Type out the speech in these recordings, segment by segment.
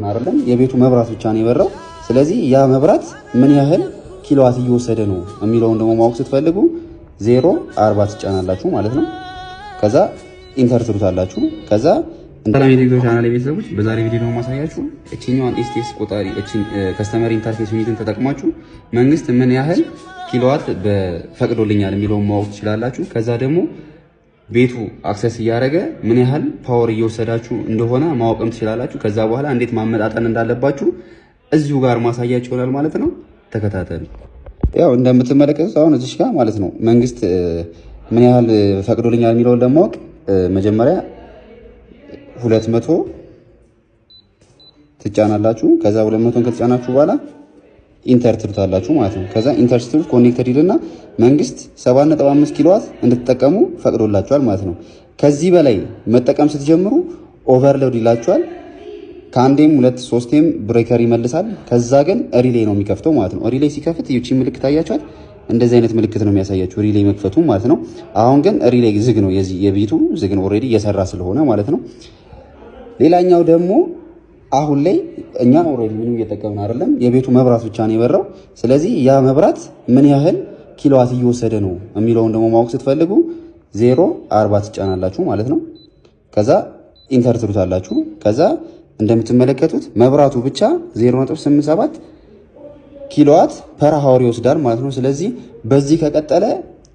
አይደለም የቤቱ መብራት ብቻ ነው የበራው። ስለዚህ ያ መብራት ምን ያህል ኪሎዋት እየወሰደ ነው የሚለውን ደግሞ ማወቅ ስትፈልጉ 0.40 ትጫናላችሁ ማለት ነው። ከዛ ኢንተር ትሉታላችሁ። ከዛ ሰላም የቴክኖ ቻናል ቤተሰቦች፣ በዛሬ ቪዲዮ ነው ማሳያችሁ እቺኛዋን ኤስቲኤስ ቆጣሪ ከስተመር ኢንተርፌስ ዩኒትን ተጠቅማችሁ መንግስት ምን ያህል ኪሎዋት በፈቅዶልኛል የሚለውን ማወቅ ትችላላችሁ። ከዛ ደግሞ ቤቱ አክሰስ እያደረገ ምን ያህል ፓወር እየወሰዳችሁ እንደሆነ ማወቅም ትችላላችሁ። ከዛ በኋላ እንዴት ማመጣጠን እንዳለባችሁ እዚሁ ጋር ማሳያችሁ ይሆናል ማለት ነው። ተከታተሉ። ያው እንደምትመለከቱት አሁን እዚህ ጋር ማለት ነው መንግስት ምን ያህል ፈቅዶልኛል የሚለውን ለማወቅ መጀመሪያ 200 ትጫናላችሁ። ከዛ 200 ከተጫናችሁ በኋላ ኢንተር ትሉታላችሁ ማለት ነው። ከዛ ኢንተር ስትሉት ኮኔክተድ ይልና መንግስት 7.5 ኪሎዋት እንድትጠቀሙ ፈቅዶላችኋል ማለት ነው። ከዚህ በላይ መጠቀም ስትጀምሩ ኦቨርሎድ ይላችኋል። ከአንዴም 2-3ቴም ብሬከር ይመልሳል። ከዛ ግን ሪሌ ነው የሚከፍተው ማለት ነው። ሪሌ ሲከፍት ይቺ ምልክት ታያችኋል። እንደዚህ አይነት ምልክት ነው የሚያሳያችሁ ሪሌ መክፈቱ ማለት ነው። አሁን ግን ሪሌ ዝግ ነው፣ የቤቱ ዝግ ነው ኦልሬዲ እየሰራ ስለሆነ ማለት ነው። ሌላኛው ደግሞ አሁን ላይ እኛ ኦልሬዲ ምንም እየተጠቀምን አይደለም፣ የቤቱ መብራት ብቻ ነው የበራው። ስለዚህ ያ መብራት ምን ያህል ኪሎዋት እየወሰደ ነው የሚለውን ደግሞ ማወቅ ስትፈልጉ 0.40 ትጫናላችሁ ማለት ነው። ከዛ ኢንተር ትሉታላችሁ። ከዛ እንደምትመለከቱት መብራቱ ብቻ 0.87 ኪሎዋት ፐር ሃወር ይወስዳል ማለት ነው። ስለዚህ በዚህ ከቀጠለ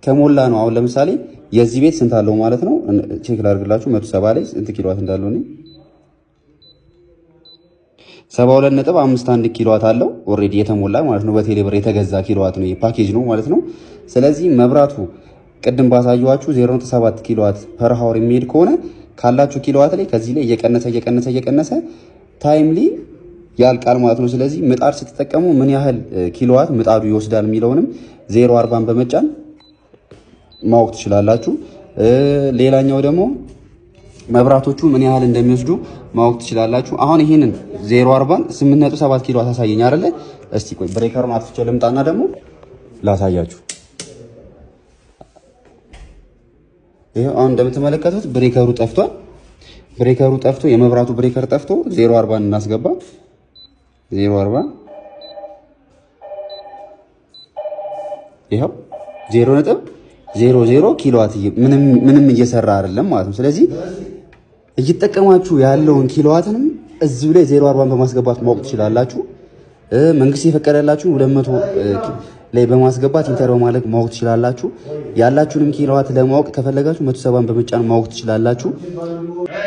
ከሞላ ነው። አሁን ለምሳሌ የዚህ ቤት ስንት አለው ማለት ነው ቼክ ላድርግላችሁ። 170 ላይ ስንት ኪሎዋት እንዳለው ነው 72.51 ኪሎዋት አለው ኦልሬዲ የተሞላ ማለት ነው። በቴሌ ብር የተገዛ ኪሎዋት ነው፣ የፓኬጅ ነው ማለት ነው። ስለዚህ መብራቱ ቅድም ባሳየኋችሁ 0.7 ኪሎዋት ፐር ሃወር የሚሄድ ከሆነ ካላችሁ ኪሎዋት ላይ ከዚህ ላይ እየቀነሰ ታይምሊ ያልቃል ማለት ነው። ስለዚህ ምጣድ ስትጠቀሙ ምን ያህል ኪሎዋት ምጣዱ ይወስዳል የሚለውንም 0.40 በመጫን ማወቅ ትችላላችሁ። ሌላኛው ደግሞ መብራቶቹ ምን ያህል እንደሚወስዱ ማወቅ ትችላላችሁ። አሁን ይሄንን 0.40 8.7 ኪሎዋት አሳየኝ አይደለ? እስቲ ቆይ ብሬከሩን አጥፍቼው ልምጣና ደግሞ ላሳያችሁ። ይሄው አሁን እንደምትመለከቱት ብሬከሩ ጠፍቷል። ብሬከሩ ጠፍቶ የመብራቱ ብሬከር ጠፍቶ 0.40 እናስገባ። 0.40 ይሄው 0.00 ኪሎዋት ምንም እየሰራ አይደለም ማለት ነው። ስለዚህ እየተጠቀማችሁ ያለውን ኪሎዋትንም እዚሁ ላይ 0.40 በማስገባት ማወቅ ትችላላችሁ። መንግስት የፈቀደላችሁ 200 ላይ በማስገባት ኢንተር በማለት ማወቅ ትችላላችሁ። ያላችሁንም ኪሎዋት ለማወቅ ከፈለጋችሁ 170 በመጫን ማወቅ ትችላላችሁ።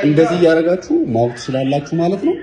እንደዚህ እያደረጋችሁ ማወቅ ትችላላችሁ ማለት ነው።